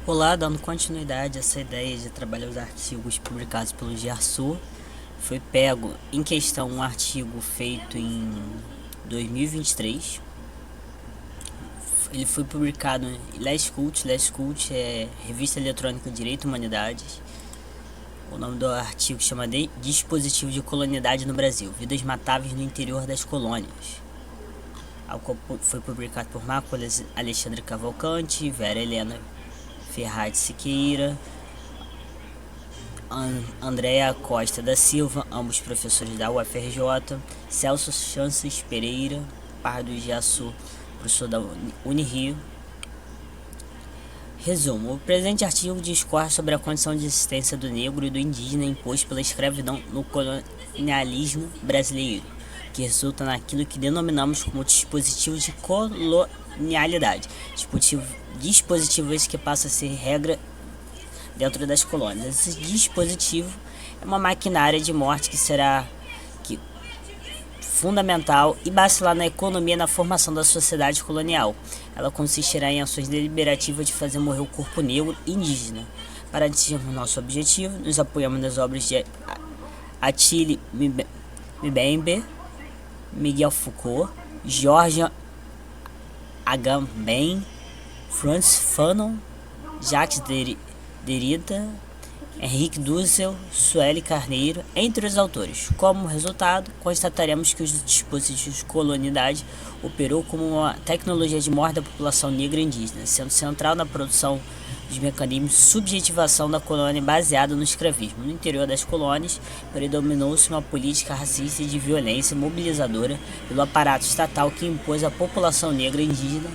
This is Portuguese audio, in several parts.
Olá, dando continuidade a essa ideia de trabalhar os artigos publicados pelo GERSU, foi pego em questão um artigo feito em 2023. Ele foi publicado em Lescult é Revista Eletrônica de Direito e Humanidades. O nome do artigo chama de Dispositivo de Colonialidade no Brasil, Vidas Matáveis no Interior das Colônias. Foi publicado por Marco Alexandre Cavalcante, Vera Helena Ferraz Siqueira, Andréa Costa da Silva, ambos professores da UFRJ, Celso Chances Pereira, Pardo Giaçu, professor da Unirio. Resumo: o presente artigo discorre sobre a condição de existência do negro e do indígena imposto pela escravidão no colonialismo brasileiro, que resulta naquilo que denominamos como dispositivo de colonialidade, dispositivo esse que passa a ser regra dentro das colônias. Esse dispositivo é uma maquinária de morte que será fundamental e basilar na economia e na formação da sociedade colonial. Ela consistirá em ações deliberativas de fazer morrer o corpo negro indígena. Para atingirmos nosso objetivo, nos apoiamos nas obras de Attili Mbembe, Miguel Foucault, George Agamben, Frantz Fanon, Jacques Derrida, Henrique Dussel, Sueli Carneiro, entre os autores. Como resultado, constataremos que os dispositivos de colonialidade operou como uma tecnologia de morte da população negra e indígena, sendo central na produção dos mecanismos de subjetivação da colônia baseada no escravismo. No interior das colônias, predominou-se uma política racista e de violência mobilizadora pelo aparato estatal que impôs à população negra e indígena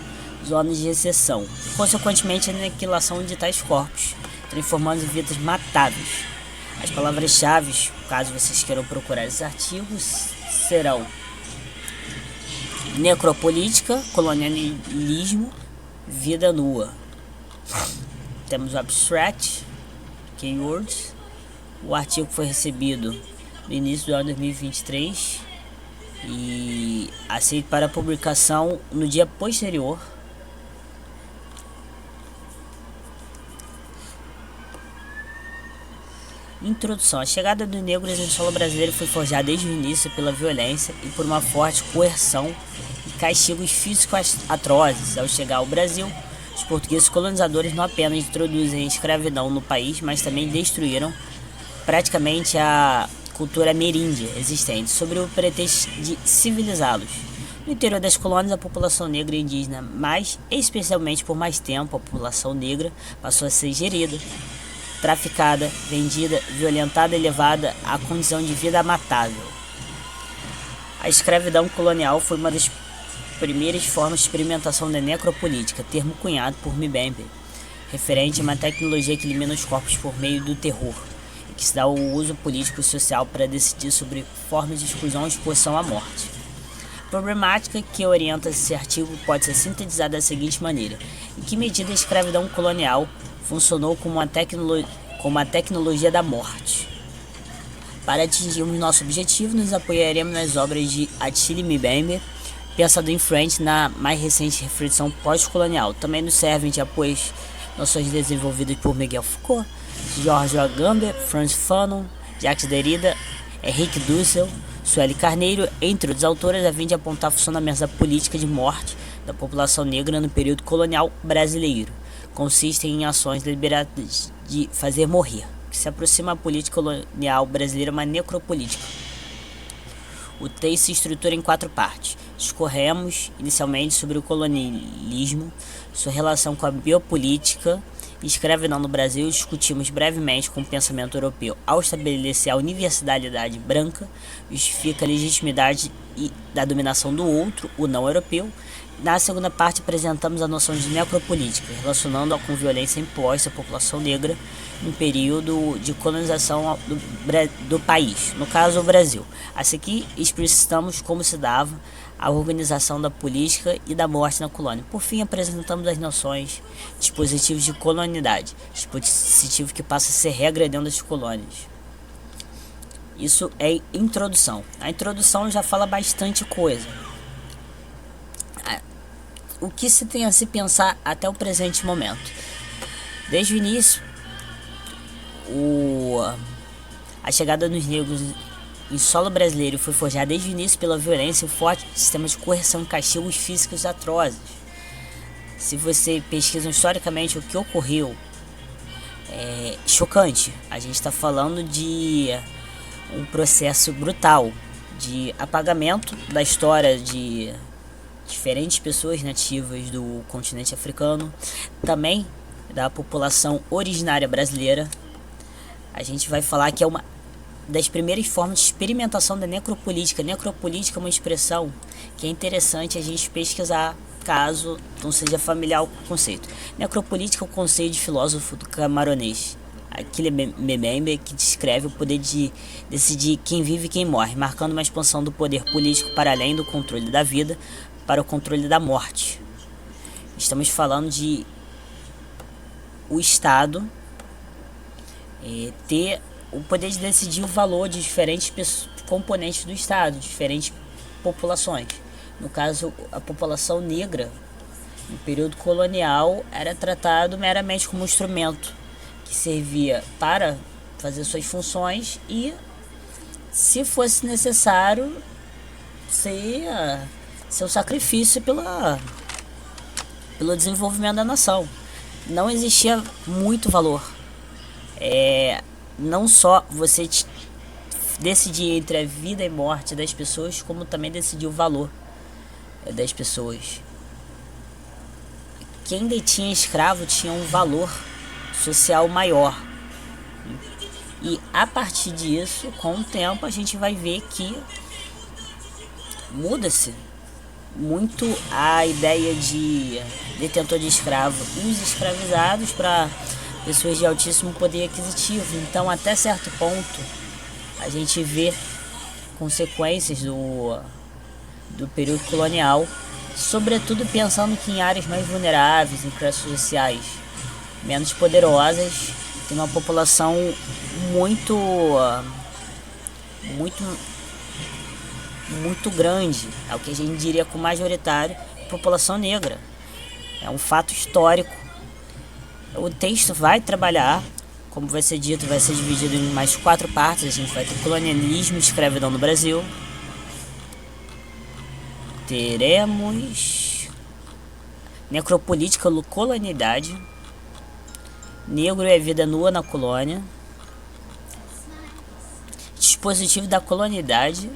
zonas de exceção, e consequentemente a aniquilação de tais corpos, transformando em vidas matáveis. As palavras-chave, caso vocês queiram procurar esses artigos, serão necropolítica, colonialismo, vida nua. Temos o abstract, keywords. O artigo foi recebido no início do ano 2023 e aceito para publicação no dia posterior. Introdução. A chegada dos negros em solo brasileiro foi forjada desde o início pela violência e por uma forte coerção e castigos físicos atrozes. Ao chegar ao Brasil, os portugueses colonizadores não apenas introduziram a escravidão no país, mas também destruíram praticamente a cultura ameríndia existente, sob o pretexto de civilizá-los. No interior das colônias, a população negra e indígena, mas especialmente por mais tempo, a população negra passou a ser gerida, traficada, vendida, violentada e levada à condição de vida matável. A escravidão colonial foi uma das primeiras formas de experimentação da necropolítica, termo cunhado por Mbembe, referente a uma tecnologia que elimina os corpos por meio do terror, e que se dá o uso político e social para decidir sobre formas de exclusão e exposição à morte. A problemática que orienta esse artigo pode ser sintetizada da seguinte maneira: em que medida a escravidão colonial funcionou como uma tecnologia da morte. Para atingirmos nosso objetivo, nos apoiaremos nas obras de Attili Mbembe, pensador influente na mais recente reflexão pós-colonial. Também nos servem de apoio noções desenvolvidas por Miguel Foucault, George Agamben, Frantz Fanon, Jacques Derrida, Henrique Dussel, Sueli Carneiro, entre outros autores, a fim de apontar funcionamentos da política de morte da população negra no período colonial brasileiro. Consistem em ações deliberadas de fazer morrer, que se aproxima à política colonial brasileira, uma necropolítica. O texto se estrutura em 4 partes. Discorremos inicialmente sobre o colonialismo, sua relação com a biopolítica e escravidão no Brasil. Discutimos brevemente com o pensamento europeu ao estabelecer a universalidade branca, justifica a legitimidade da dominação do outro, o não europeu. Na segunda parte, apresentamos a noção de necropolítica, relacionando-a com violência imposta à população negra no período de colonização do país, no caso o Brasil. A seguir, explicitamos como se dava a organização da política e da morte na colônia. Por fim, apresentamos as noções dispositivos de colonialidade, dispositivo que passa a ser regra dentro das colônias. Isso é introdução. A introdução já fala bastante coisa. O que se tem a se pensar até o presente momento? Desde o início, a chegada dos negros em solo brasileiro foi forjada desde o início pela violência e o forte sistema de coerção e castigos físicos atrozes. Se você pesquisa historicamente o que ocorreu, é chocante. A gente está falando de um processo brutal de apagamento da história de diferentes pessoas nativas do continente africano, também da população originária brasileira. A gente vai falar que é uma das primeiras formas de experimentação da necropolítica. Necropolítica é uma expressão que é interessante a gente pesquisar, caso não seja familiar com o conceito. Necropolítica é o conceito de filósofo do camaronês Achille Mbembe, que descreve o poder de decidir quem vive e quem morre, marcando uma expansão do poder político para além do controle da vida, para o controle da morte. Estamos falando de o Estado ter o poder de decidir o valor de diferentes componentes do Estado, diferentes populações. No caso, a população negra, no período colonial, era tratado meramente como um instrumento que servia para fazer suas funções e, se fosse necessário, seu sacrifício pelo desenvolvimento da nação. Não existia muito valor. Não só você decidir entre a vida e morte das pessoas, como também decidir o valor das pessoas. Quem detinha escravo tinha um valor social maior. E a partir disso, com o tempo, a gente vai ver que muda-se muito a ideia de detentor de escravo e os escravizados para pessoas de altíssimo poder aquisitivo. Então, até certo ponto, a gente vê consequências do período colonial, sobretudo pensando que em áreas mais vulneráveis, em classes sociais menos poderosas, tem uma população muito grande, é o que a gente diria com majoritário, população negra. É um fato histórico. O texto vai trabalhar, como vai ser dito, vai ser dividido em mais 4 partes. A gente vai ter colonialismo e escravidão no Brasil. Teremos necropolítica, colonialidade, negro e a vida nua na colônia, dispositivo da colonialidade,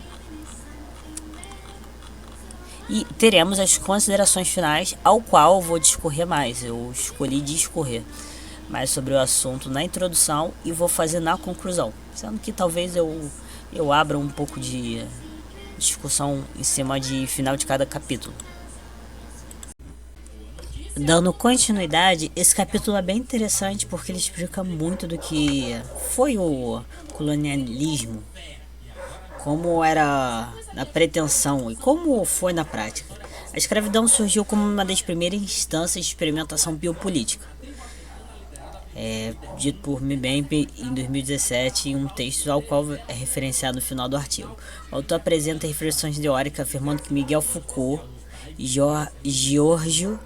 e teremos as considerações finais, ao qual eu vou discorrer mais. Eu escolhi discorrer mais sobre o assunto na introdução e vou fazer na conclusão, sendo que talvez eu abra um pouco de discussão em cima de final de cada capítulo. Dando continuidade, esse capítulo é bem interessante porque ele explica muito do que foi o colonialismo, como era na pretensão e como foi na prática. A escravidão surgiu como uma das primeiras instâncias de experimentação biopolítica, dito por Mbembe em 2017 em um texto ao qual é referenciado no final do artigo. O autor apresenta reflexões teóricas afirmando que Miguel Foucault e Giorgio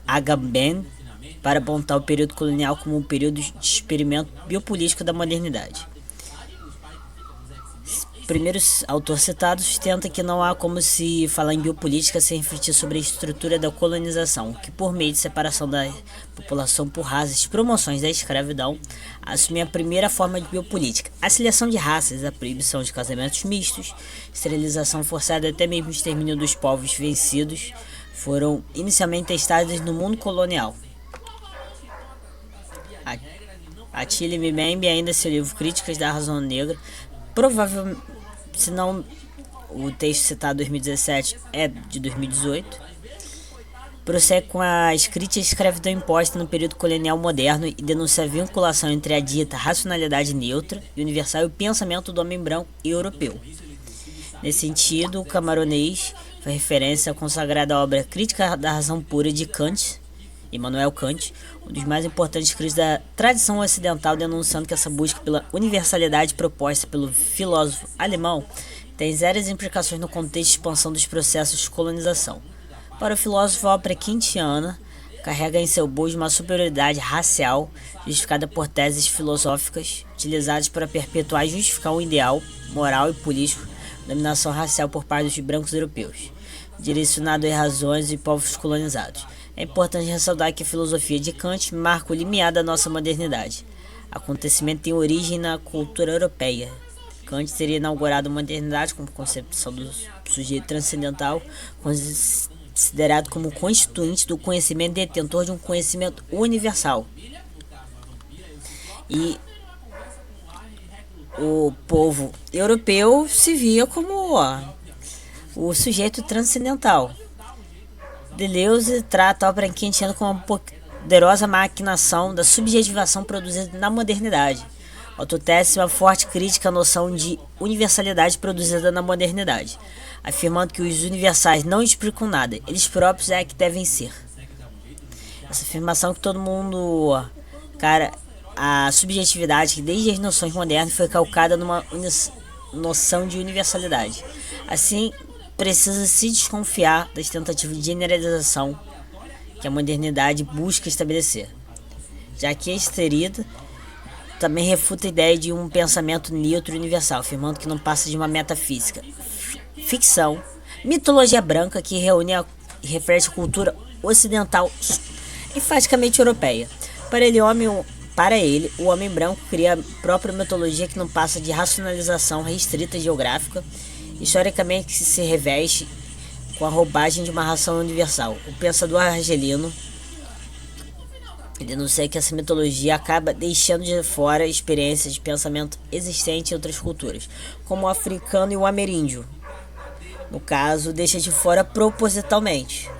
Agamben para apontar o período colonial como um período de experimento biopolítico da modernidade. O primeiro autor citado sustenta que não há como se falar em biopolítica sem refletir sobre a estrutura da colonização, que por meio de separação da população por raças e promoções da escravidão, assume a primeira forma de biopolítica. A seleção de raças, a proibição de casamentos mistos, esterilização forçada e até mesmo o extermínio dos povos vencidos foram inicialmente testadas no mundo colonial. Achille Mbembe, ainda seu livro Críticas da Razão Negra, provavelmente, se não o texto citado em 2017 é de 2018, prossegue com a escrita e escravidão imposta no período colonial moderno e denuncia a vinculação entre a dita racionalidade neutra e universal e o pensamento do homem branco e europeu. Nesse sentido, o camaronês faz referência à consagrada obra Crítica da Razão Pura de Kant, Immanuel Kant, um dos mais importantes escritos da tradição ocidental, denunciando que essa busca pela universalidade proposta pelo filósofo alemão tem sérias implicações no contexto de expansão dos processos de colonização. Para o filósofo, a obra kantiana carrega em seu bojo uma superioridade racial justificada por teses filosóficas utilizadas para perpetuar e justificar um ideal moral e político de dominação racial por parte dos brancos europeus, direcionado às razões de povos colonizados. É importante ressaltar que a filosofia de Kant marca o limiar da nossa modernidade. O acontecimento tem origem na cultura europeia. Kant teria inaugurado a modernidade como concepção do sujeito transcendental, considerado como constituinte do conhecimento, detentor de um conhecimento universal. E o povo europeu se via como o sujeito transcendental. Deleuze trata a obra kantiana como uma poderosa maquinação da subjetivação produzida na modernidade. O autor tece uma forte crítica à noção de universalidade produzida na modernidade, afirmando que os universais não explicam nada, eles próprios é que devem ser. Essa afirmação que todo mundo... a subjetividade que desde as noções modernas foi calcada numa noção de universalidade. Assim, precisa-se desconfiar das tentativas de generalização que a modernidade busca estabelecer, já que a esterida também refuta a ideia de um pensamento neutro universal, afirmando que não passa de uma metafísica, ficção, mitologia branca que reúne e reflete a cultura ocidental enfaticamente europeia. Para ele, o homem branco cria a própria mitologia que não passa de racionalização restrita geográfica, historicamente que se reveste com a roupagem de uma ração universal. O pensador argelino denuncia que essa mitologia acaba deixando de fora experiências de pensamento existentes em outras culturas, como o africano e o ameríndio. No caso, deixa de fora propositalmente.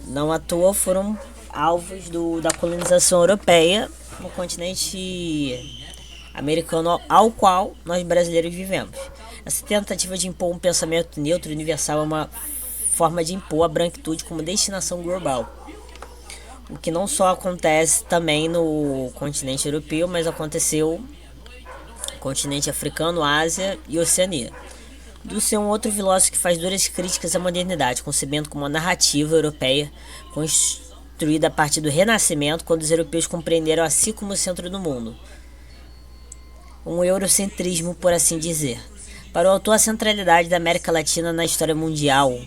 Não à toa foram alvos da colonização europeia no continente americano ao qual nós brasileiros vivemos. Essa tentativa de impor um pensamento neutro universal é uma forma de impor a branquitude como destinação global, o que não só acontece também no continente europeu, mas aconteceu no continente africano, Ásia e Oceania. Dulce é um outro filósofo que faz duras críticas à modernidade, concebendo como uma narrativa europeia construída a partir do Renascimento, quando os europeus compreenderam a si como o centro do mundo. Um eurocentrismo, por assim dizer. Para o autor, a centralidade da América Latina na história mundial,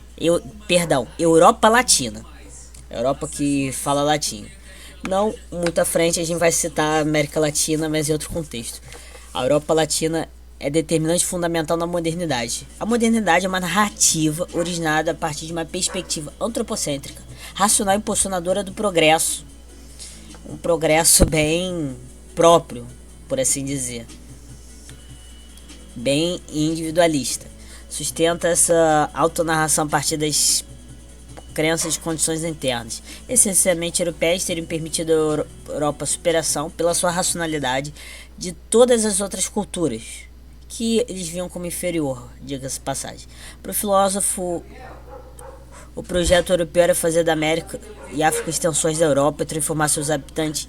Europa Latina, Europa que fala latim. Não muito à frente a gente vai citar a América Latina, mas em outro contexto. A Europa Latina é determinante fundamental na modernidade. A modernidade é uma narrativa originada a partir de uma perspectiva antropocêntrica, racional e impulsionadora do progresso. Um progresso bem próprio, por assim dizer. Bem individualista. Sustenta essa autonarração a partir das crenças de condições internas, essencialmente europeias, teriam permitido à Europa a superação, pela sua racionalidade, de todas as outras culturas, que eles viam como inferior, diga-se passagem. Para o filósofo, o projeto europeu era fazer da América e África extensões da Europa e transformar seus habitantes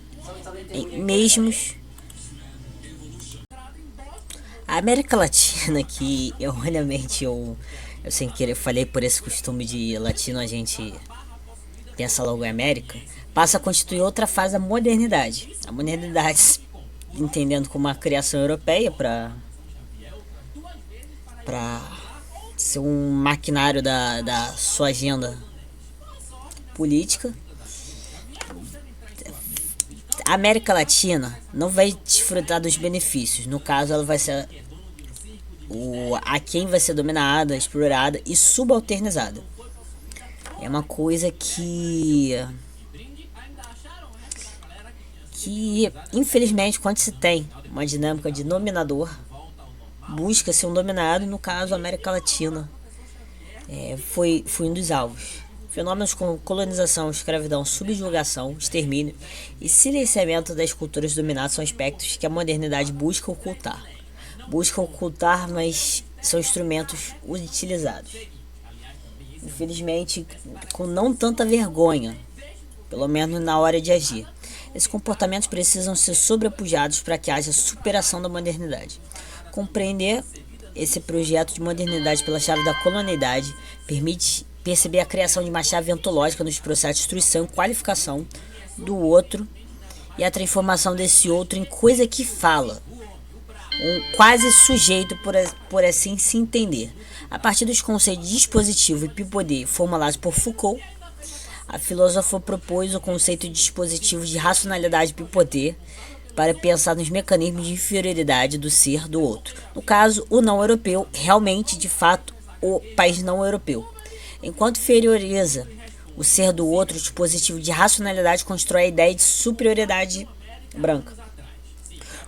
em mesmos. A América Latina, que erroneamente eu sem querer falei por esse costume de latino a gente pensa logo em América, passa a constituir outra fase da modernidade. A modernidade, entendendo como uma criação europeia para ser um maquinário da sua agenda política. A América Latina não vai desfrutar dos benefícios. No caso, ela vai ser a quem vai ser dominada, explorada e subalternizada. É uma coisa que infelizmente, quando se tem uma dinâmica de dominador, busca ser um dominado. No caso, a América Latina foi um dos alvos. Fenômenos como colonização, escravidão, subjugação, extermínio e silenciamento das culturas dominadas são aspectos que a modernidade busca ocultar. Mas são instrumentos utilizados, infelizmente, com não tanta vergonha, pelo menos na hora de agir. Esses comportamentos precisam ser sobrepujados para que haja superação da modernidade. Compreender esse projeto de modernidade pela chave da colonialidade permite perceber a criação de uma chave ontológica nos processos de destruição e qualificação do outro e a transformação desse outro em coisa que fala, um quase sujeito, por assim se entender. A partir dos conceitos de dispositivo e bipoder formulados por Foucault, a filósofa propôs o conceito de dispositivo de racionalidade e bipoder para pensar nos mecanismos de inferioridade do ser do outro. No caso, o não europeu, realmente, de fato, o país não europeu. Enquanto inferioriza o ser do outro, o dispositivo de racionalidade constrói a ideia de superioridade branca.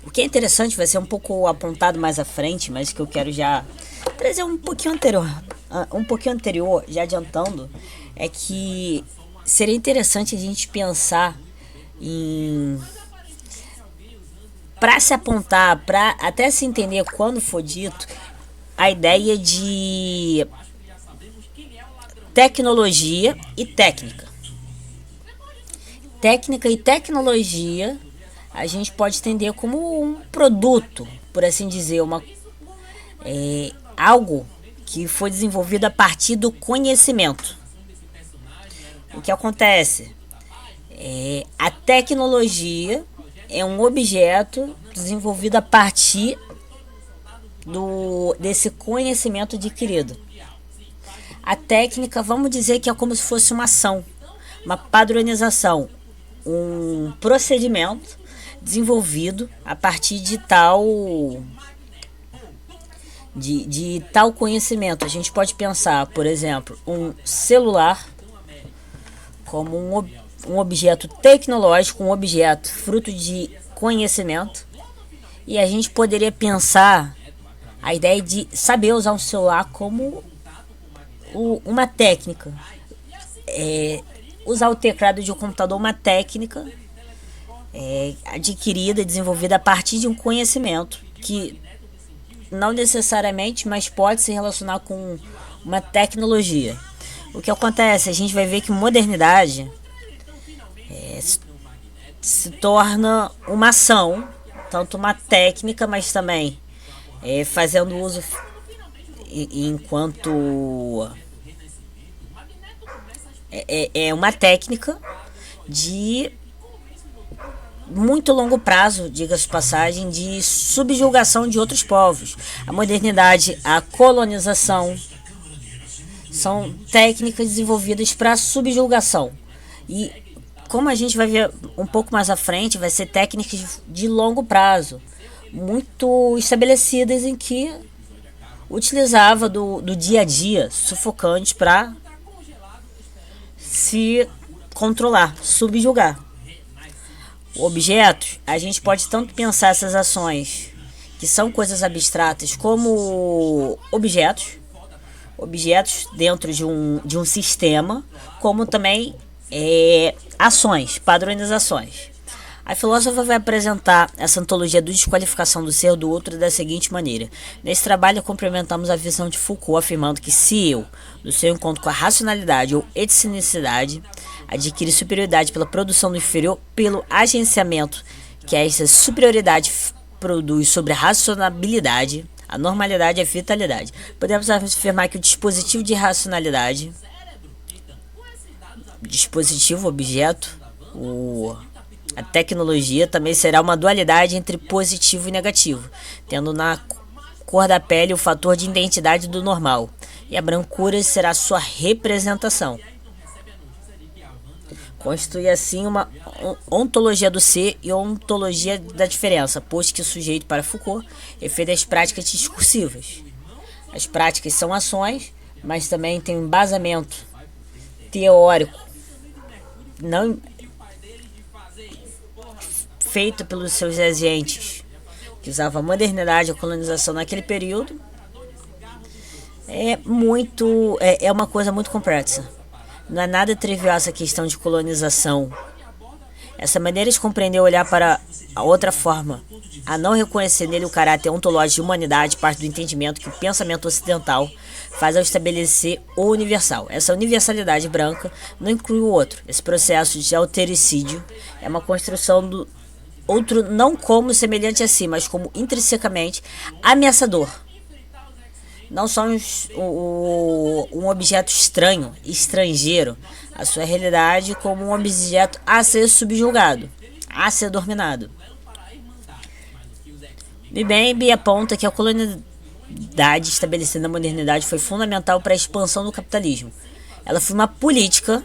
O que é interessante, vai ser um pouco apontado mais à frente, mas que eu quero já trazer um pouquinho anterior, já adiantando, é que seria interessante a gente pensar em, para se apontar, para até se entender quando for dito, a ideia de tecnologia e técnica. Técnica e tecnologia a gente pode entender como um produto, por assim dizer, algo que foi desenvolvido a partir do conhecimento. O que acontece? A tecnologia é um objeto desenvolvido a partir desse conhecimento adquirido. A técnica, vamos dizer que é como se fosse uma ação, uma padronização, um procedimento desenvolvido a partir de tal conhecimento. A gente pode pensar, por exemplo, um celular como um objeto tecnológico, um objeto fruto de conhecimento, e a gente poderia pensar a ideia de saber usar um celular como uma técnica. Usar o teclado de um computador, uma técnica adquirida, desenvolvida a partir de um conhecimento que não necessariamente, mas pode se relacionar com uma tecnologia. O que acontece? A gente vai ver que modernidade se torna uma ação, tanto uma técnica, mas também fazendo uso enquanto uma técnica de muito longo prazo, diga-se passagem, de subjugação de outros povos. A modernidade, a colonização, são técnicas desenvolvidas para subjugação. E como a gente vai ver um pouco mais à frente, vai ser técnicas de longo prazo, muito estabelecidas, em que utilizava do dia a dia sufocante para se controlar, subjugar. Objetos, a gente pode tanto pensar essas ações que são coisas abstratas como objetos dentro de um sistema, como também ações, padronizações. A filósofa vai apresentar essa antologia de desqualificação do ser do outro da seguinte maneira. Nesse trabalho, complementamos a visão de Foucault, afirmando que se eu, no seu encontro com a racionalidade ou etnicidade, adquire superioridade pela produção do inferior, pelo agenciamento que essa superioridade produz sobre a racionalidade, a normalidade e a vitalidade. Podemos afirmar que o dispositivo de racionalidade, dispositivo, objeto, a tecnologia também será uma dualidade entre positivo e negativo, tendo na cor da pele o fator de identidade do normal, e a brancura será sua representação. Constitui assim uma ontologia do ser e ontologia da diferença, posto que o sujeito, para Foucault, refere às práticas discursivas. As práticas são ações, mas também tem um embasamento teórico não feito pelos seus agentes, que usavam a modernidade e a colonização naquele período. É uma coisa muito complexa. Não é nada trivial essa questão de colonização. Essa maneira de compreender e olhar para a outra forma, a não reconhecer nele o caráter ontológico de humanidade, parte do entendimento que o pensamento ocidental faz ao estabelecer o universal. Essa universalidade branca não inclui o outro. Esse processo de altericídio é uma construção do outro não como semelhante a si, mas como intrinsecamente ameaçador. não só um objeto estranho, estrangeiro, à sua realidade, como um objeto a ser subjugado, a ser dominado. Mbembe aponta que a colonialidade estabelecida na modernidade foi fundamental para a expansão do capitalismo. Ela foi uma política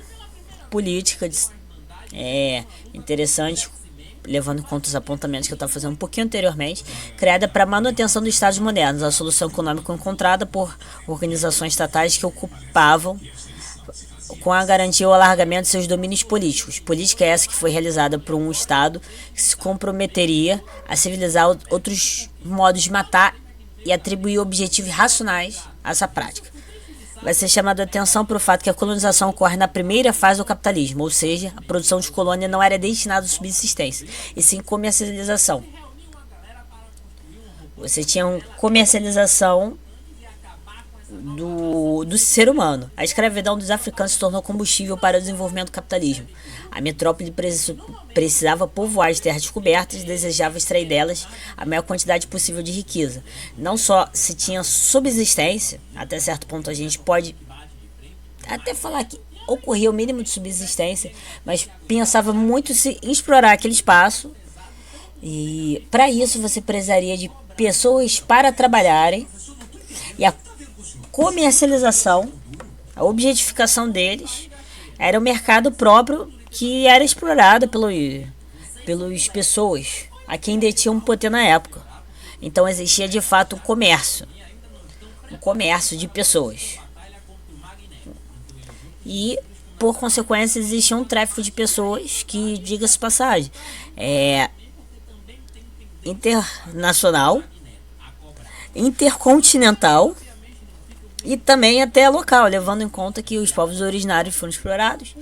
interessante, levando em conta os apontamentos que eu estava fazendo um pouquinho anteriormente, criada para a manutenção dos Estados modernos, a solução econômica encontrada por organizações estatais que ocupavam com a garantia o alargamento de seus domínios políticos. Política essa que foi realizada por um Estado que se comprometeria a civilizar outros modos de matar e atribuir objetivos racionais a essa prática. Vai ser chamada a atenção para o fato que a colonização ocorre na primeira fase do capitalismo, ou seja, a produção de colônia não era destinada à subsistência, e sim comercialização. Você tinha uma comercialização do ser humano. A escravidão dos africanos se tornou combustível para o desenvolvimento do capitalismo. A metrópole precisava povoar as terras descobertas e desejava extrair delas a maior quantidade possível de riqueza. Não só se tinha subsistência, até certo ponto a gente pode até falar que ocorria o mínimo de subsistência, mas pensava muito em explorar aquele espaço, e para isso você precisaria de pessoas para trabalharem, e a comercialização, a objetificação deles, era o mercado próprio que era explorado pelas pessoas a quem detinham poder na época. Então existia de fato um comércio de pessoas. E, por consequência, existia um tráfico de pessoas que, diga-se passagem, internacional, intercontinental e também até local, levando em conta que os povos originários foram explorados.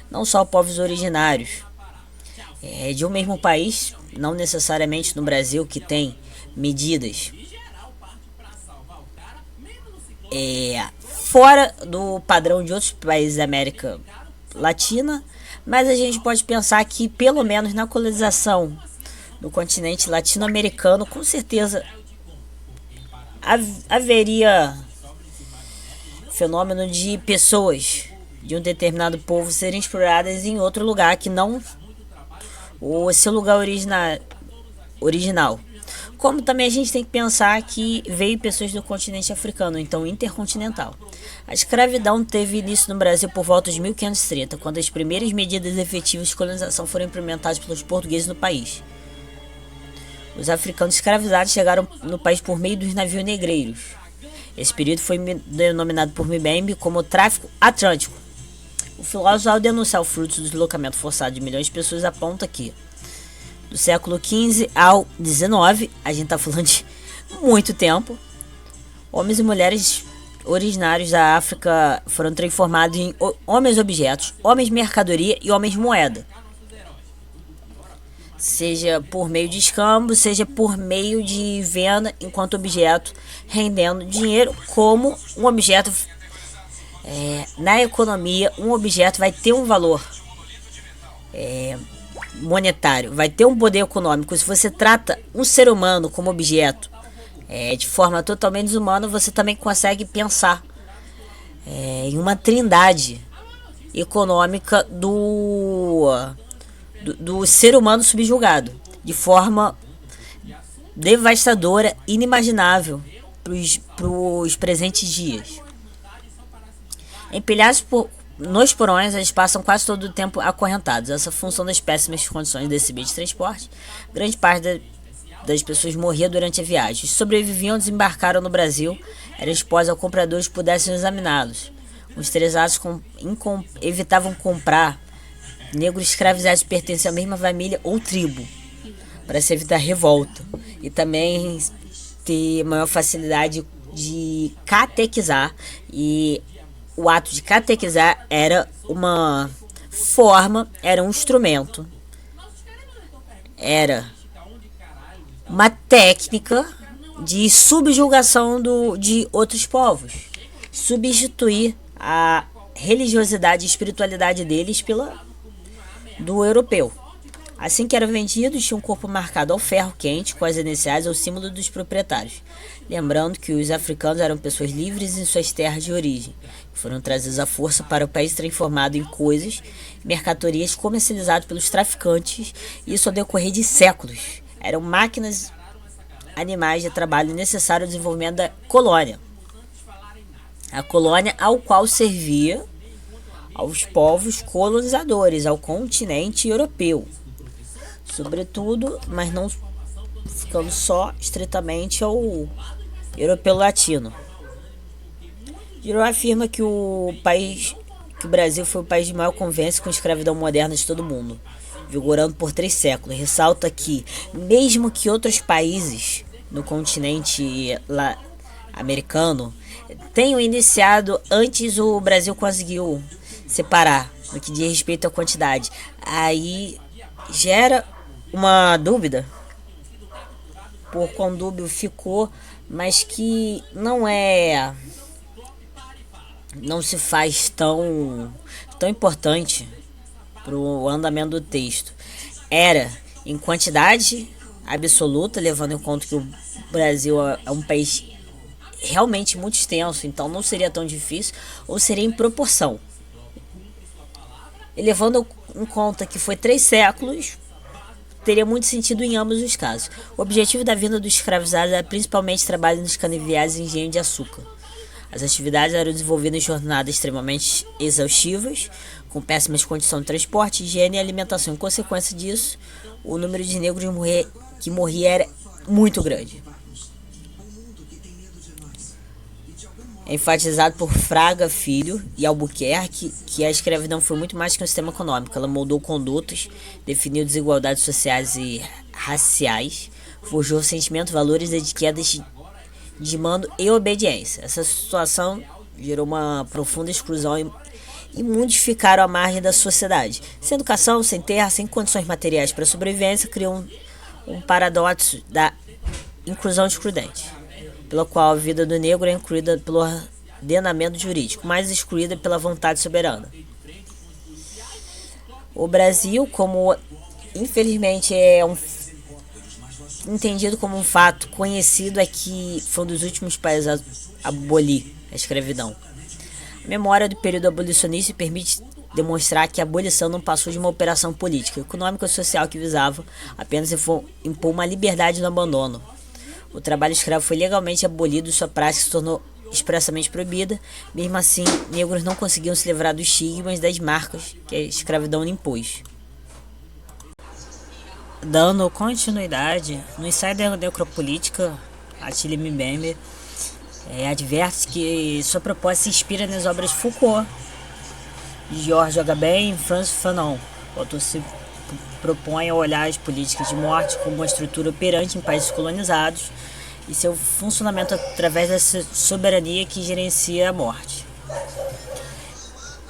Não só povos originários de um mesmo país, não necessariamente no Brasil, que tem medidas fora do padrão de outros países da América Latina, mas a gente pode pensar que pelo menos na colonização do continente latino-americano, com certeza haveria fenômeno de pessoas de um determinado povo serem exploradas em outro lugar que não o seu lugar original. Como também a gente tem que pensar que veio pessoas do continente africano, então intercontinental. A escravidão teve início no Brasil por volta de 1530, quando as primeiras medidas efetivas de colonização foram implementadas pelos portugueses no país. Os africanos escravizados chegaram no país por meio dos navios negreiros. Esse período foi denominado por Mbembe como tráfico atlântico. O filósofo, ao denunciar o fruto do deslocamento forçado de milhões de pessoas, aponta que do século XV ao XIX, a gente está falando de muito tempo, homens e mulheres originários da África foram transformados em homens objetos, homens mercadoria e homens moeda. Seja por meio de escambo, seja por meio de venda enquanto objeto, rendendo dinheiro como um objeto. Na economia, um objeto vai ter um valor monetário, vai ter um poder econômico. Se você trata um ser humano como objeto de forma totalmente desumana, você também consegue pensar em uma trindade econômica do ser humano subjugado, de forma devastadora, inimaginável para os presentes dias. Empilhados nos porões, eles passam quase todo o tempo acorrentados. Essa função das péssimas condições desse meio de transporte, grande parte das pessoas morria durante a viagem. Os sobreviviam, desembarcaram no Brasil, eram expostos a compradores que pudessem examiná-los. Os interessados evitavam comprar negros escravizados que pertencem à mesma família ou tribo, para se evitar revolta e também ter maior facilidade de catequizar. E o ato de catequizar era uma forma, era um instrumento, era uma técnica de subjugação de outros povos, substituir a religiosidade e espiritualidade deles pela do europeu. Assim que eram vendidos, tinha um corpo marcado ao ferro quente, com as iniciais ou símbolo dos proprietários. Lembrando que os africanos eram pessoas livres em suas terras de origem, que foram trazidos à força para o país transformado em coisas, mercadorias comercializadas pelos traficantes, e isso ao decorrer de séculos. Eram máquinas animais de trabalho necessários ao desenvolvimento da colônia. A colônia ao qual servia aos povos colonizadores, ao continente europeu. Sobretudo, mas não ficando só estritamente ao europeu latino. Giraud afirma que o Brasil foi o país de maior convivência com a escravidão moderna de todo o mundo, vigorando por 3 séculos. Ressalta que, mesmo que outros países no continente americano tenham iniciado antes, o Brasil conseguiu separar no que diz respeito à quantidade. Aí gera uma dúvida, por quão dúbio ficou, mas que não se faz tão importante para o andamento do texto. Era em quantidade absoluta, levando em conta que o Brasil é um país realmente muito extenso, então não seria tão difícil, ou seria em proporção. E levando em conta que foi 3 séculos, teria muito sentido em ambos os casos. O objetivo da vinda dos escravizados era principalmente trabalho nos canaviais e engenho de açúcar. As atividades eram desenvolvidas em jornadas extremamente exaustivas, com péssimas condições de transporte, higiene e alimentação. Em consequência disso, o número de negros que morria era muito grande. É enfatizado por Fraga Filho e Albuquerque que a escravidão foi muito mais que um sistema econômico. Ela moldou condutas, definiu desigualdades sociais e raciais, forjou sentimentos, valores, etiquetas de mando e obediência. Essa situação gerou uma profunda exclusão e muitos ficaram à margem da sociedade. Sem educação, sem terra, sem condições materiais para sobrevivência, criou um paradoxo da inclusão excludente, pela qual a vida do negro é incluída pelo ordenamento jurídico, mas excluída pela vontade soberana. O Brasil, como infelizmente é entendido como um fato conhecido, é que foi um dos últimos países a abolir a escravidão. A memória do período abolicionista permite demonstrar que a abolição não passou de uma operação política, econômica e social que visava apenas impor uma liberdade no abandono. O trabalho escravo foi legalmente abolido e sua prática se tornou expressamente proibida. Mesmo assim, negros não conseguiam se livrar dos estigmas e das marcas que a escravidão impôs. Dando continuidade, no ensaio da necropolítica, Attila Mbembe adverte que sua proposta se inspira nas obras de Foucault, de George Agamben e Frantz Fanon. O autor se propõe a olhar as políticas de morte como uma estrutura operante em países colonizados e seu funcionamento através dessa soberania que gerencia a morte.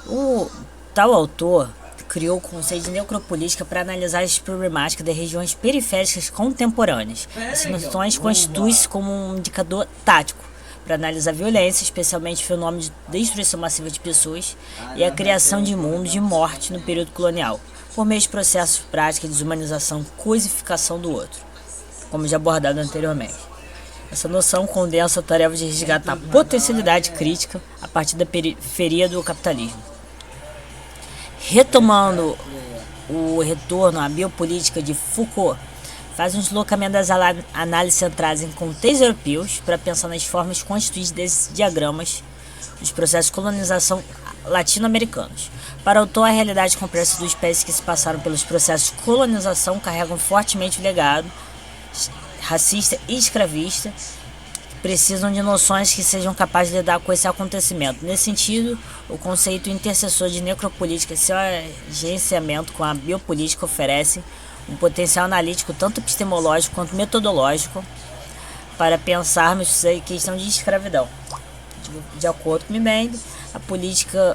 O tal autor criou o conceito de necropolítica para analisar as problemáticas das regiões periféricas contemporâneas. Essas noções constituem-se como um indicador tático para analisar a violência, especialmente o fenômeno de destruição massiva de pessoas e a criação de mundos de morte no período colonial, por meio de processos práticos de desumanização e coisificação do outro, como já abordado anteriormente. Essa noção condensa a tarefa de resgatar a potencialidade crítica a partir da periferia do capitalismo. Retomando o retorno à biopolítica de Foucault, faz um deslocamento das análises centradas em contextos europeus para pensar nas formas constituintes desses diagramas dos processos de colonização latino-americanos. Para o autor, a realidade complexa dos países que se passaram pelos processos de colonização carregam fortemente o legado racista e escravista, precisam de noções que sejam capazes de lidar com esse acontecimento. Nesse sentido, o conceito intercessor de necropolítica e seu agenciamento com a biopolítica oferece um potencial analítico tanto epistemológico quanto metodológico para pensarmos a questão de escravidão. De acordo com Mbembe,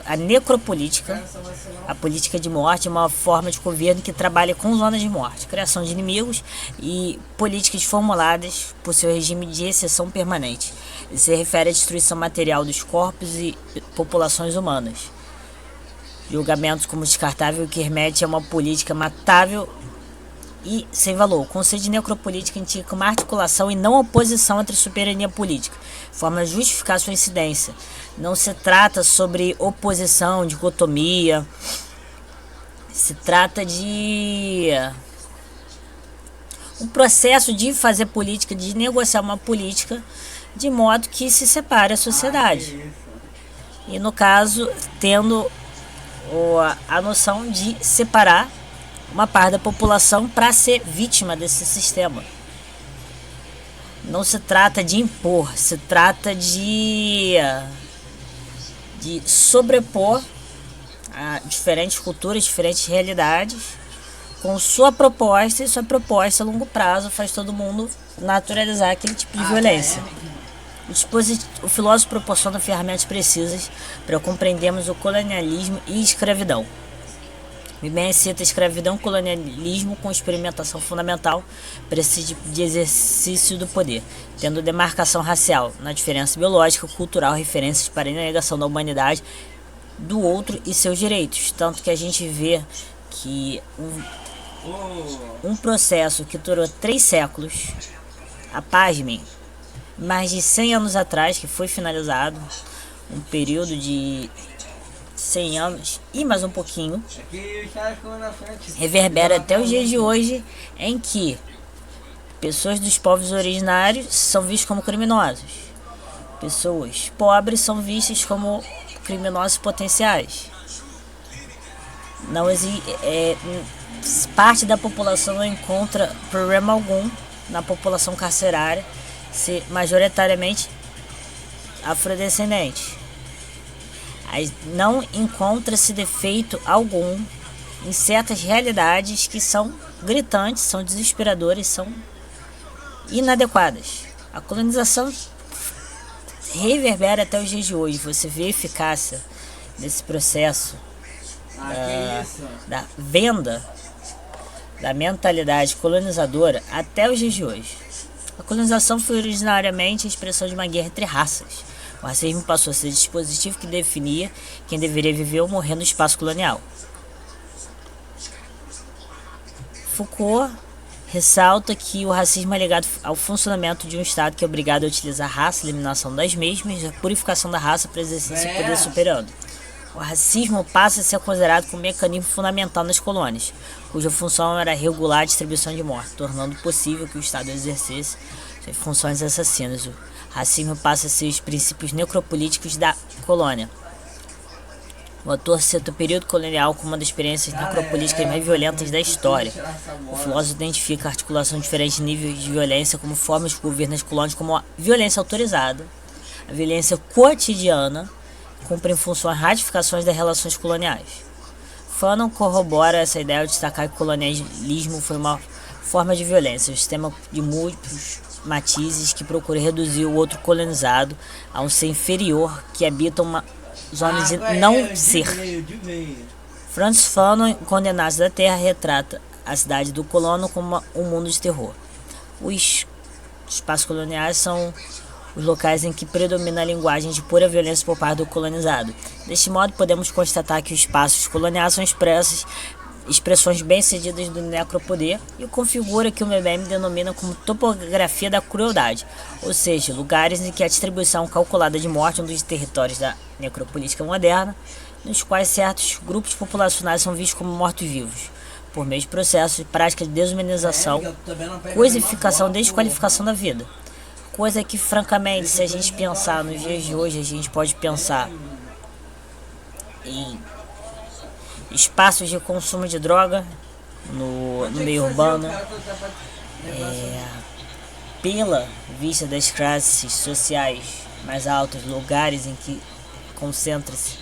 a necropolítica, a política de morte, é uma forma de governo que trabalha com zonas de morte, criação de inimigos e políticas formuladas por seu regime de exceção permanente. Ele se refere à destruição material dos corpos e populações humanas. Julgamentos como descartável, que remete a uma política matável e sem valor. O conceito de necropolítica indica uma articulação e não oposição entre soberania política, forma de justificar sua incidência. Não se trata sobre oposição, dicotomia, se trata de um processo de fazer política, de negociar uma política de modo que se separe a sociedade. E no caso, tendo a noção de separar uma parte da população para ser vítima desse sistema. Não se trata de impor, se trata de sobrepor a diferentes culturas, diferentes realidades, com sua proposta, e sua proposta a longo prazo faz todo mundo naturalizar aquele tipo de violência. O filósofo proporciona ferramentas precisas para compreendermos o colonialismo e escravidão. Bem cita escravidão e colonialismo com experimentação fundamental para esse tipo de exercício do poder, tendo demarcação racial na diferença biológica, cultural, referências para a negação da humanidade do outro e seus direitos. Tanto que a gente vê que um processo que durou 3 séculos, pasmem, mais de 100 anos atrás, que foi finalizado, um período de 100 anos e mais um pouquinho, reverbera até os dias de hoje, em que pessoas dos povos originários são vistas como criminosos, pessoas pobres são vistas como criminosos potenciais. Não parte da população não encontra problema algum na população carcerária ser majoritariamente afrodescendente. Não encontra-se defeito algum em certas realidades que são gritantes, são desesperadoras, são inadequadas. A colonização reverbera até os dias de hoje. Você vê a eficácia desse processo da venda da mentalidade colonizadora até os dias de hoje. A colonização foi originariamente a expressão de uma guerra entre raças. O racismo passou a ser o dispositivo que definia quem deveria viver ou morrer no espaço colonial. Foucault ressalta que o racismo é ligado ao funcionamento de um Estado que é obrigado a utilizar a raça, a eliminação das mesmas, a purificação da raça para exercer o poder superando. O racismo passa a ser considerado como um mecanismo fundamental nas colônias, cuja função era regular a distribuição de morte, tornando possível que o Estado exercesse suas funções assassinas. O racismo passa a ser os princípios necropolíticos da colônia. O autor cita o período colonial como uma das experiências necropolíticas mais violentas da história. O filósofo identifica a articulação de diferentes níveis de violência como formas de governo nas colônias, como a violência autorizada, a violência cotidiana, cumprem funções ratificações das relações coloniais. Fanon corrobora essa ideia ao destacar que o colonialismo foi uma forma de violência, um sistema de múltiplos matizes que procura reduzir o outro colonizado a um ser inferior que habita uma zona de não ser. Francis Fanon, Condenados da Terra, retrata a cidade do colono como um mundo de terror. Os espaços coloniais são os locais em que predomina a linguagem de pura violência por parte do colonizado. Deste modo, podemos constatar que os espaços coloniais são expressões bem-sucedidas do necropoder e configura que o MBM denomina como topografia da crueldade, ou seja, lugares em que a distribuição calculada de morte é um dos territórios da necropolítica moderna, nos quais certos grupos populacionais são vistos como mortos-vivos, por meio de processos de prática de desumanização, coisificação e desqualificação da vida. Coisa que, francamente, se a gente pensar nos dias de hoje, a gente pode pensar em espaços de consumo de droga no meio urbano, pela vista das classes sociais mais altas, lugares em que concentra-se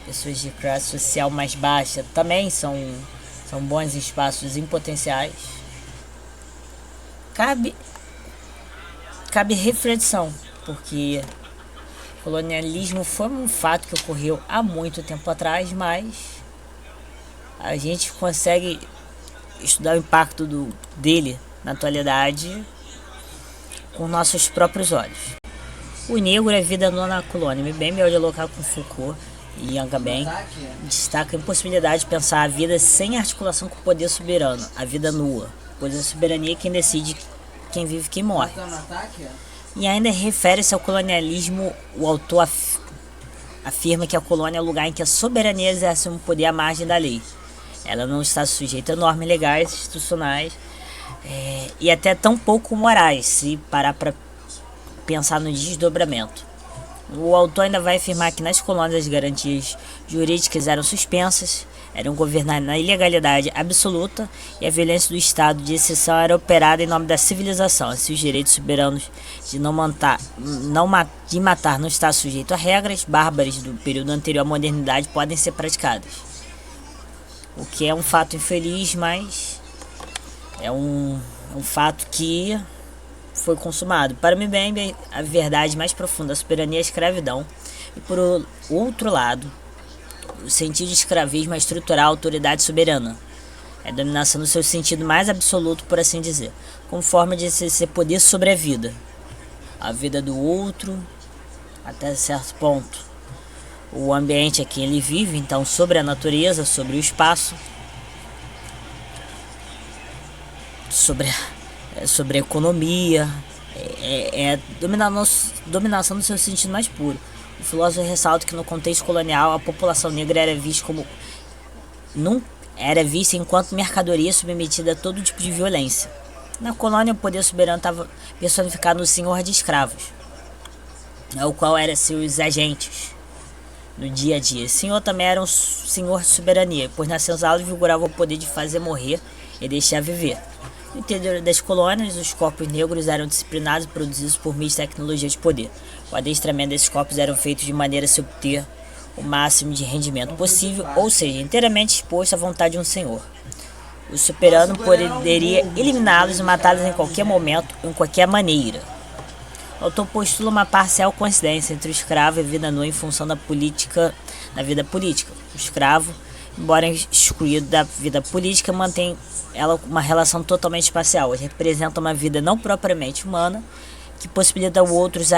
pessoas de classe social mais baixa, também são bons espaços em potenciais. Cabe reflexão, porque o colonialismo foi um fato que ocorreu há muito tempo atrás, mas a gente consegue estudar o impacto dele na atualidade com nossos próprios olhos. O negro é vida nua na colônia. MBM, ao dialogar com Foucault e Agamben, destaca a impossibilidade de pensar a vida sem articulação com o poder soberano, a vida nua. pois a soberania é quem decide quem vive e quem morre. E ainda refere-se ao colonialismo, o autor afirma que a colônia é o lugar em que a soberania exerce um poder à margem da lei. Ela não está sujeita a normas legais, institucionais e até tão pouco morais, se parar para pensar no desdobramento. O autor ainda vai afirmar que nas colônias as garantias jurídicas eram suspensas, eram governadas na ilegalidade absoluta e a violência do estado de exceção era operada em nome da civilização. Assim, os direitos soberanos de matar não estar sujeito a regras bárbaras do período anterior à modernidade podem ser praticadas. O que é um fato infeliz, mas é um fato que foi consumado. Para mim, bem, a verdade mais profunda da soberania é a escravidão. E por outro lado, o sentido de escravismo é estrutural a autoridade soberana. É a dominação no seu sentido mais absoluto, por assim dizer, como forma de exercer poder sobre a vida do outro, até certo ponto. O ambiente é que ele vive, então sobre a natureza, sobre o espaço, sobre a economia, é dominação no seu sentido mais puro. O filósofo ressalta que no contexto colonial a população negra era vista enquanto mercadoria submetida a todo tipo de violência. Na colônia o poder soberano estava personificado no senhor de escravos, o qual era seus agentes no dia a dia. O senhor também era um senhor de soberania, pois nas senzalas vigorava o poder de fazer morrer e deixar viver. No interior das colônias, os corpos negros eram disciplinados e produzidos por meio de tecnologia de poder. O adestramento desses corpos era feito de maneira a se obter o máximo de rendimento possível, ou seja, inteiramente exposto à vontade de um senhor. O soberano poderia eliminá-los e matá-los em qualquer momento, em qualquer maneira. O autor postula uma parcial coincidência entre o escravo e a vida nua em função da vida política. O escravo, embora excluído da vida política, mantém ela uma relação totalmente espacial. Ele representa uma vida não propriamente humana que possibilita outros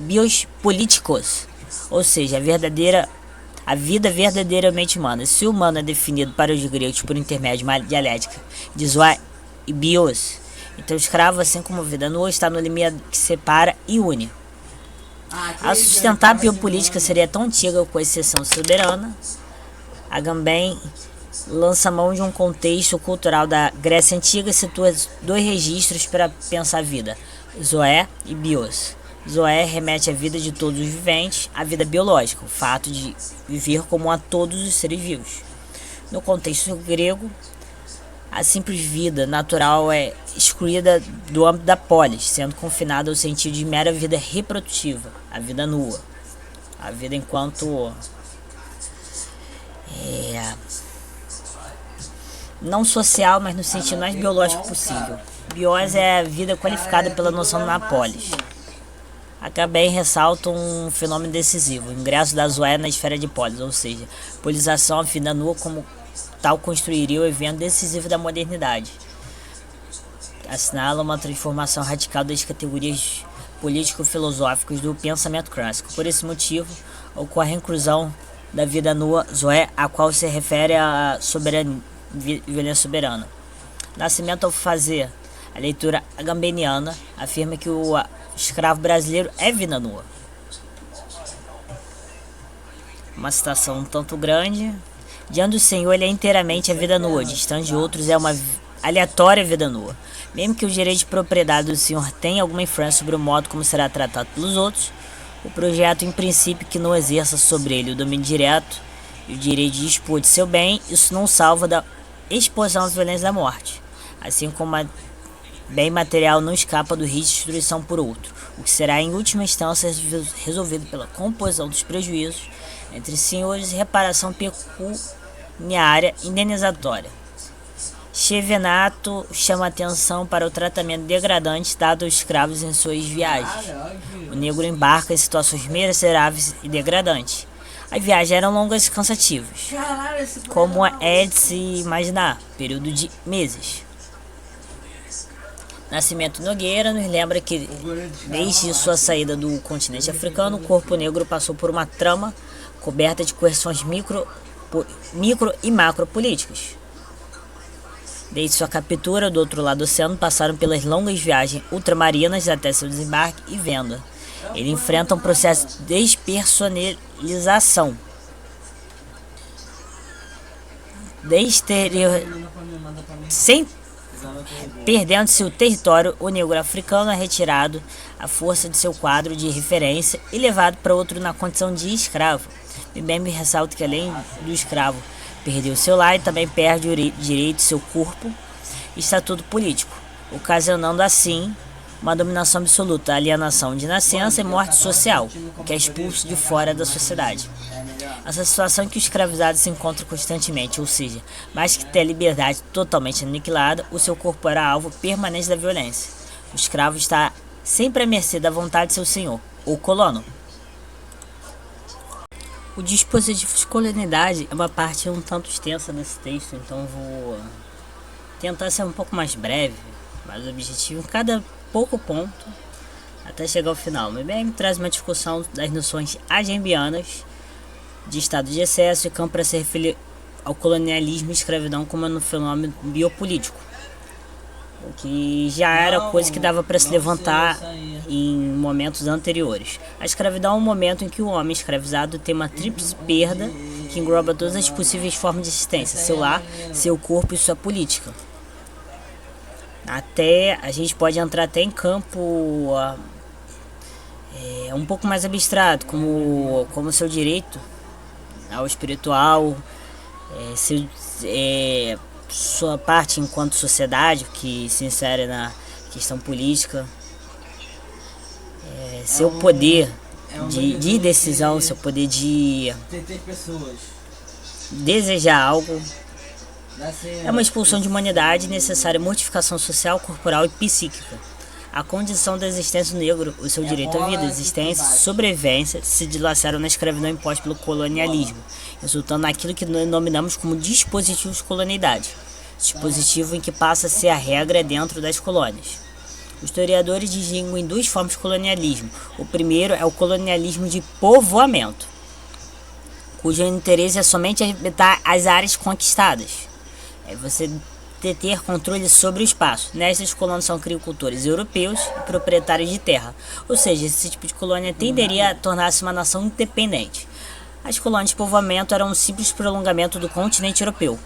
bios políticos, ou seja, a vida verdadeiramente humana. Se o humano é definido para os gregos por intermédio de uma dialética de zoa e bios, então o escravo, assim como a vida nua, está no limite que separa e une. A sustentar a biopolítica seria tão antiga com a exceção soberana. Agamben lança mão de um contexto cultural da Grécia Antiga e situa dois registros para pensar a vida, zoé e bios. Zoé remete à vida de todos os viventes, à vida biológica, o fato de viver como a todos os seres vivos. No contexto grego, a simples vida natural é excluída do âmbito da polis, sendo confinada ao sentido de mera vida reprodutiva, a vida nua, a vida enquanto não social, mas no sentido mais biológico possível. Biose é a vida qualificada pela noção da polis. Agamben ressalta um fenômeno decisivo, o ingresso da zoé na esfera de polis, ou seja, polização, a vida nua como tal constituiria o evento decisivo da modernidade. Assinala uma transformação radical das categorias político-filosóficas do pensamento clássico. Por esse motivo, ocorre a inclusão da vida nua, zoé, a qual se refere à violência soberana. Nascimento, ao fazer a leitura agambeniana, afirma que o escravo brasileiro é vida nua. Uma citação um tanto grande. Diante do Senhor, ele é inteiramente a vida nua, distante de outros é uma aleatória vida nua. Mesmo que o direito de propriedade do Senhor tenha alguma influência sobre o modo como será tratado pelos outros, o projeto, em princípio, que não exerça sobre ele o domínio direto e o direito de dispor de seu bem, isso não salva da exposição à violência da morte. Assim como a bem material não escapa do risco de destruição por outro, o que será em última instância resolvido pela composição dos prejuízos entre senhores e reparação pecuniária indenizatória. Chevenato chama atenção para o tratamento degradante dado aos escravos em suas viagens. O negro embarca em situações miseráveis e degradantes. As viagens eram longas e cansativas, como é de se imaginar, período de meses. Nascimento Nogueira nos lembra que, desde sua saída do continente africano, o corpo negro passou por uma trama coberta de coerções micro e macro políticas. Desde sua captura do outro lado do oceano, passaram pelas longas viagens ultramarinas até seu desembarque e venda. Ele enfrenta um processo de despersonalização, sem perdendo-se o território. O negro africano é retirado à força de seu quadro de referência e levado para outro na condição de escravo. Mbembe ressalta que, além do escravo perdeu seu lar, e também perde o direito de seu corpo e estatuto político, ocasionando assim uma dominação absoluta, alienação de nascença e morte social, que é expulso de fora da sociedade. Essa situação em que o escravizado se encontra constantemente, ou seja, mais que ter a liberdade totalmente aniquilada, o seu corpo era alvo permanente da violência. O escravo está sempre à mercê da vontade de seu senhor, ou colono. O dispositivo de colonialidade é uma parte um tanto extensa desse texto, então vou tentar ser um pouco mais breve, mais objetivo em cada pouco ponto, até chegar ao final. O IBM traz uma discussão das noções agembianas de estado de excesso e campo para se referir ao colonialismo e escravidão como um fenômeno biopolítico, o que já era coisa que dava para se levantar em momentos anteriores. A escravidão é um momento em que o homem escravizado tem uma tríplice perda que engloba todas as possíveis formas de existência: seu lar, seu corpo e sua política. Até a gente pode entrar até em campo um pouco mais abstrato, como seu direito ao espiritual, sua parte enquanto sociedade que se insere na questão política, seu poder de decisão, seu poder de desejar algo. É uma expulsão de humanidade necessária, mortificação social, corporal e psíquica. A condição da existência do negro, o seu direito à vida, existência e sobrevivência se dilaceram na escravidão imposta pelo colonialismo, resultando naquilo que nós denominamos como dispositivo de colonialidade, dispositivo em que passa a ser a regra dentro das colônias. Os historiadores distinguem duas formas de colonialismo. O primeiro é o colonialismo de povoamento, cujo interesse é somente habitar as áreas conquistadas. É você ter controle sobre o espaço. Nestas colônias são agricultores europeus e proprietários de terra, ou seja, esse tipo de colônia tenderia a tornar-se uma nação independente. As colônias de povoamento eram um simples prolongamento do continente europeu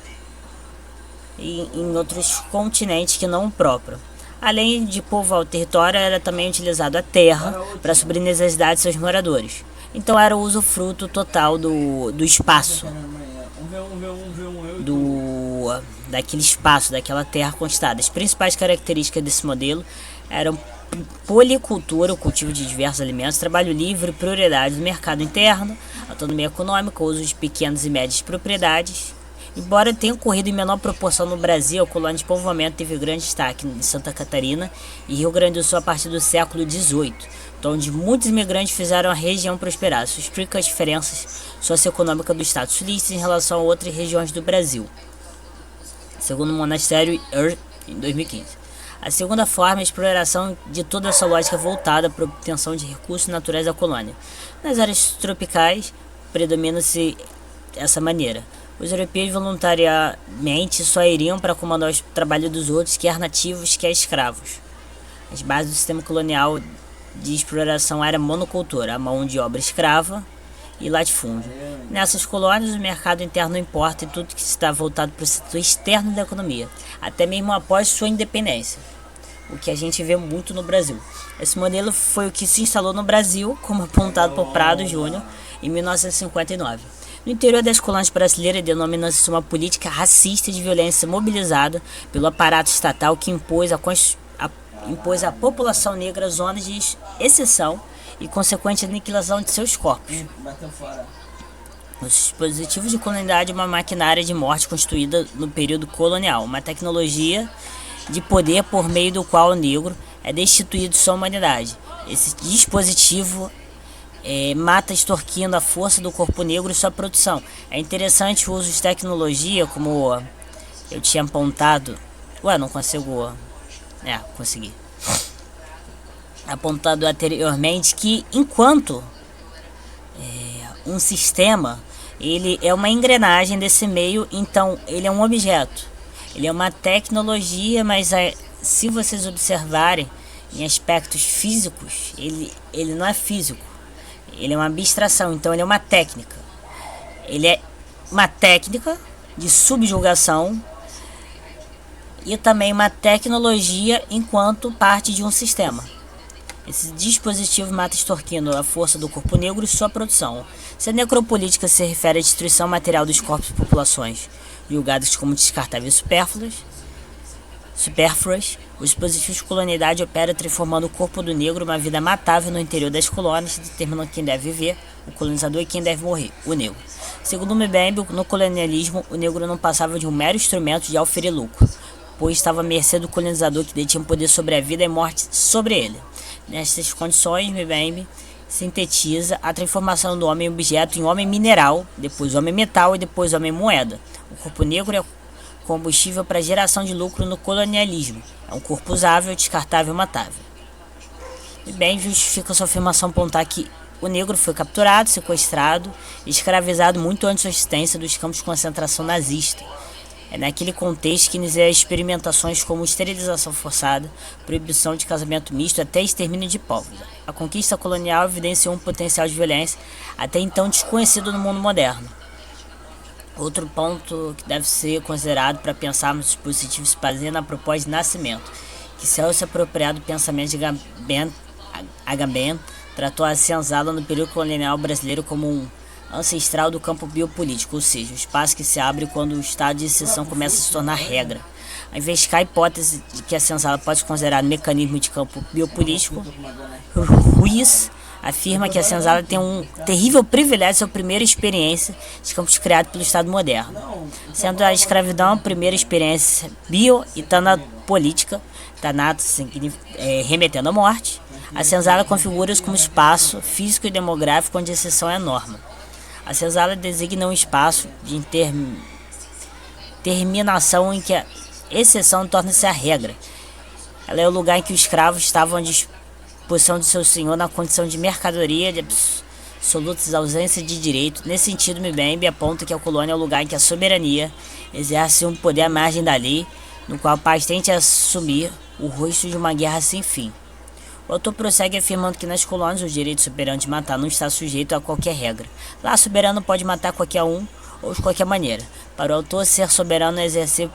e em outros continentes que não o próprio. Além de povoar o território, era também utilizado a terra para suprir necessidades de seus moradores. Então era o usufruto total do espaço, daquele espaço, daquela terra conquistada. As principais características desse modelo eram policultura, o cultivo de diversos alimentos, trabalho livre, prioridade do mercado interno, autonomia econômica, uso de pequenas e médias propriedades. Embora tenha ocorrido em menor proporção no Brasil, a colônia de povoamento teve grande destaque em Santa Catarina e Rio Grande do Sul a partir do século XVIII, onde muitos imigrantes fizeram a região prosperar. Isso explica as diferenças socioeconômicas do estado sulista em relação a outras regiões do Brasil, segundo o monastério Earth, em 2015. A segunda forma é a exploração de toda essa lógica voltada para a obtenção de recursos naturais da colônia. Nas áreas tropicais, predomina-se essa maneira. Os europeus voluntariamente só iriam para comandar o trabalho dos outros, quer nativos, quer escravos. As bases do sistema colonial de exploração era monocultura, a mão de obra escrava e latifúndio. Nessas colônias, o mercado interno não importa e tudo que está voltado para o setor externo da economia, até mesmo após sua independência, o que a gente vê muito no Brasil. Esse modelo foi o que se instalou no Brasil, como apontado por Prado Júnior em 1959. No interior das colônias brasileiras, denomina-se uma política racista de violência mobilizada pelo aparato estatal que impôs à população negra zonas de exceção e consequente aniquilação de seus corpos. Os dispositivos de colonialidade é uma maquinária de morte construída no período colonial, uma tecnologia de poder por meio do qual o negro é destituído de sua humanidade. Esse dispositivo mata extorquindo a força do corpo negro e sua produção. É interessante o uso de tecnologia, como eu tinha apontado. Não consigo. Consegui. Apontado anteriormente que enquanto um sistema, ele é uma engrenagem desse meio, então ele é um objeto. Ele é uma tecnologia, mas se vocês observarem em aspectos físicos, ele não é físico. Ele é uma abstração, então ele é uma técnica. Ele é uma técnica de subjugação e também uma tecnologia enquanto parte de um sistema. Esse dispositivo mata extorquindo a força do corpo negro e sua produção. Se a necropolítica se refere à destruição material dos corpos e populações julgadas como descartáveis e supérfluas, o dispositivo de colonialidade opera transformando o corpo do negro em uma vida matável no interior das colônias, determinando quem deve viver, o colonizador, e quem deve morrer, o negro. Segundo Mbembe, no colonialismo, o negro não passava de um mero instrumento de auferir lucro, pois estava à mercê do colonizador, que detinha poder sobre a vida e morte sobre ele. Nessas condições, Mbembe sintetiza a transformação do homem objeto em homem mineral, depois homem metal e depois homem moeda. O corpo negro é combustível para geração de lucro no colonialismo. É um corpo usável, descartável e matável. Mbembe justifica sua afirmação apontar que o negro foi capturado, sequestrado e escravizado muito antes da existência dos campos de concentração nazista. É naquele contexto que inicia experimentações como esterilização forçada, proibição de casamento misto até extermínio de povos. A conquista colonial evidenciou um potencial de violência até então desconhecido no mundo moderno. Outro ponto que deve ser considerado para pensarmos nos dispositivos se baseia na proposta de Nascimento, que se apropriado do pensamento de Agamben, tratou a senzala no período colonial brasileiro como um ancestral do campo biopolítico, ou seja, o espaço que se abre quando o estado de exceção começa a se tornar regra. Ao investigar a hipótese de que a senzala pode ser considerada mecanismo de campo biopolítico, Ruiz afirma que a senzala tem um terrível privilégio de sua primeira experiência de campos criado pelo Estado moderno, sendo a escravidão a primeira experiência bio e tanatopolítica, tanato remetendo à morte. A senzala configura-se como espaço físico e demográfico onde a exceção é a norma. A senzala designa um espaço de terminação em que a exceção torna-se a regra. Ela é o lugar em que os escravos estavam à disposição de seu senhor na condição de mercadoria de absolutas ausência de direito. Nesse sentido, Mbembe aponta que a colônia é o lugar em que a soberania exerce um poder à margem da lei, no qual o país tente assumir o rosto de uma guerra sem fim. O autor prossegue afirmando que nas colônias o direito soberano de matar não está sujeito a qualquer regra. Lá, o soberano pode matar qualquer um ou de qualquer maneira. Para o autor, ser soberano é exercer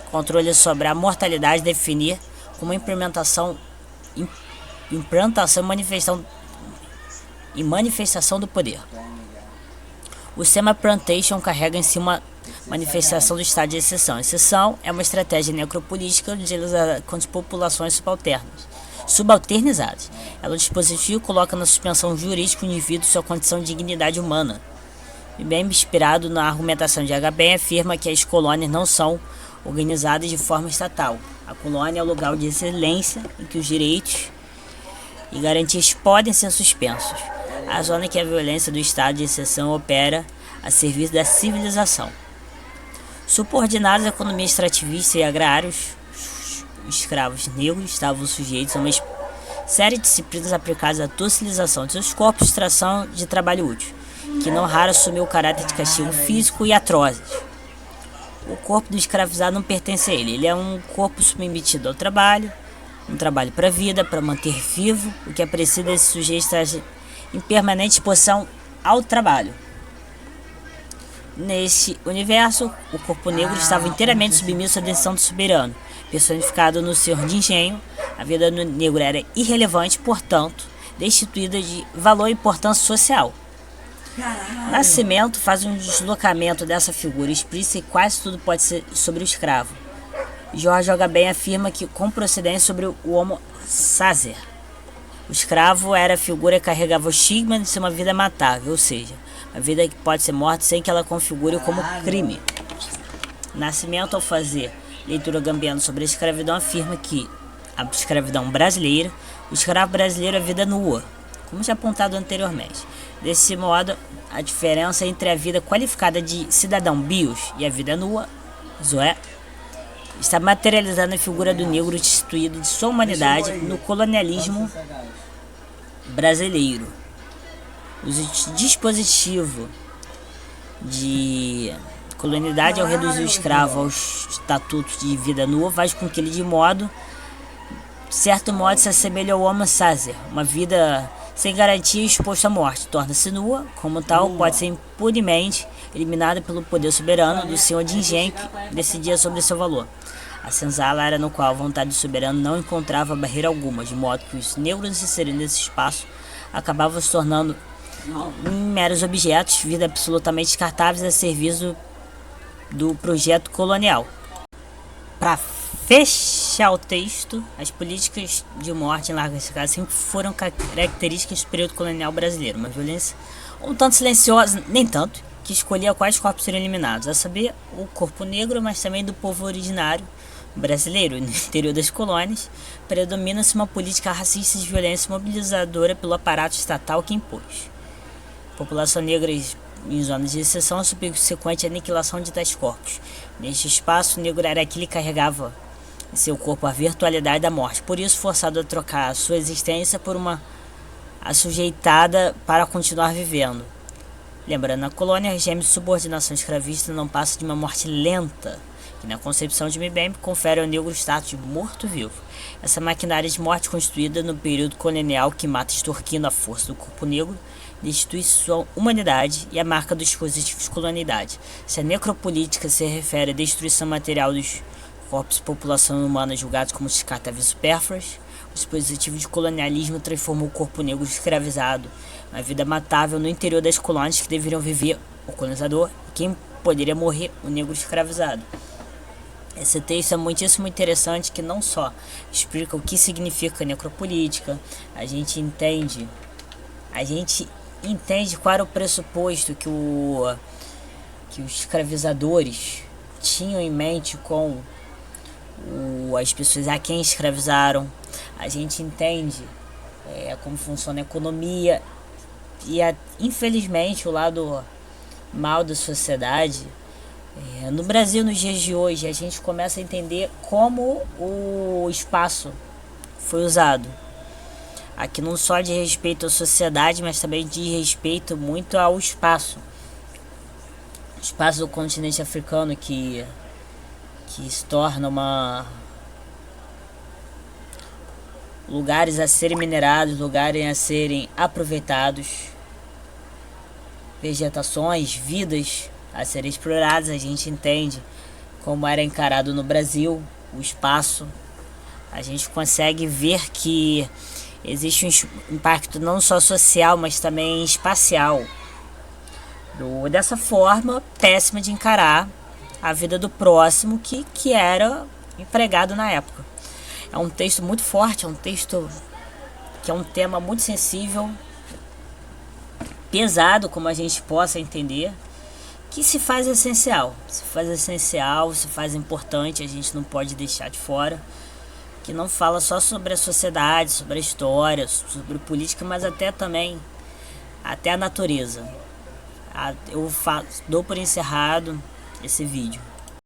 controle sobre a mortalidade, definir como implantação e manifestação do poder. O sistema plantation carrega em si uma manifestação do estado de exceção. A exceção é uma estratégia necropolítica utilizada contra populações subalternizadas. Ela, o dispositivo, coloca na suspensão jurídica o indivíduo sua condição de dignidade humana. Bem inspirado na argumentação de Agamben, afirma que as colônias não são organizadas de forma estatal. A colônia é o lugar de excelência em que os direitos e garantias podem ser suspensos. A zona em que a violência do estado de exceção opera a serviço da civilização. Subordinados à economia extrativista e agrários, os escravos negros estavam sujeitos a uma série de disciplinas aplicadas à docilização de seus corpos, extração de trabalho útil, que não raro assumiu o caráter de castigo físico e atrozes. O corpo do escravizado não pertence a ele. Ele é um corpo submetido ao trabalho, um trabalho para a vida, para manter vivo. O que é preciso desse sujeito estar em permanente exposição ao trabalho. Nesse universo, o corpo negro estava inteiramente submisso à decisão do soberano, personificado no senhor de engenho. A vida do negro era irrelevante, portanto, destituída de valor e importância social. Nascimento faz um deslocamento dessa figura explícita e quase tudo pode ser sobre o escravo. Jorge Agamben afirma que com procedência sobre o homo sacer. O escravo era a figura que carregava o estigma de ser uma vida matável, ou seja, uma vida que pode ser morta sem que ela configure como crime. Nascimento, ao fazer leitura gambiana sobre a escravidão, afirma que a escravidão brasileira, o escravo brasileiro é vida nua, como já apontado anteriormente. Desse modo, a diferença entre a vida qualificada de cidadão bios e a vida nua, zoé, está materializada na figura do negro destituído de sua humanidade no colonialismo brasileiro. O dispositivo de colonialidade, ao reduzir o escravo aos estatutos de vida nua, faz com que ele, de certo modo, se assemelhe ao homo sacer, uma vida sem garantia e exposta à morte. Torna-se nua, como tal, pode ser impunemente eliminada pelo poder soberano do senhor de engenho que decidia sobre seu valor. A senzala era no qual a vontade do soberano não encontrava barreira alguma, de modo que os negros inseridos nesse espaço acabavam se tornando meros objetos, vida absolutamente descartáveis a serviço do projeto colonial. Para fechar o texto, as políticas de morte em larga escala sempre foram características do período colonial brasileiro, uma violência um tanto silenciosa, nem tanto, que escolhia quais corpos seriam eliminados, a saber, o corpo negro, mas também do povo originário brasileiro. No interior das colônias, predomina-se uma política racista de violência mobilizadora pelo aparato estatal que impôs. População negra em zonas de exceção, a subsequente aniquilação de tais corpos. Neste espaço, o negro era aquele que carregava em seu corpo a virtualidade da morte, por isso forçado a trocar a sua existência por uma assujeitada para continuar vivendo. Lembrando, na colônia, o regime de subordinação escravista não passa de uma morte lenta, que na concepção de Mbembe confere ao negro o status de morto-vivo. Essa maquinária de morte constituída no período colonial que mata extorquindo a força do corpo negro, destitui sua humanidade e a marca dos dispositivos de colonialidade. Se a necropolítica se refere à destruição material dos corpos de população humana julgados como descartáveis supérfluos, o dispositivo de colonialismo transformou o corpo negro escravizado na vida matável no interior das colônias que deveriam viver o colonizador e quem poderia morrer, o negro escravizado. Esse texto é muitíssimo interessante, que não só explica o que significa necropolítica, a gente entende qual era o pressuposto que os escravizadores tinham em mente com as pessoas a quem escravizaram. A gente entende como funciona a economia e, infelizmente, o lado mal da sociedade. No Brasil, nos dias de hoje, a gente começa a entender como o espaço foi usado. Aqui não só de respeito à sociedade, mas também de respeito muito ao espaço. O espaço do continente africano que se torna lugares a serem minerados, lugares a serem aproveitados, vegetações, vidas a serem exploradas. A gente entende como era encarado no Brasil o espaço. A gente consegue ver que existe um impacto não só social, mas também espacial dessa forma péssima de encarar a vida do próximo que era empregado na época. É um texto muito forte, é um texto que é um tema muito sensível, pesado, como a gente possa entender, que se faz essencial, se faz importante, a gente não pode deixar de fora, que não fala só sobre a sociedade, sobre a história, sobre política, mas até a natureza. Eu dou por encerrado esse vídeo.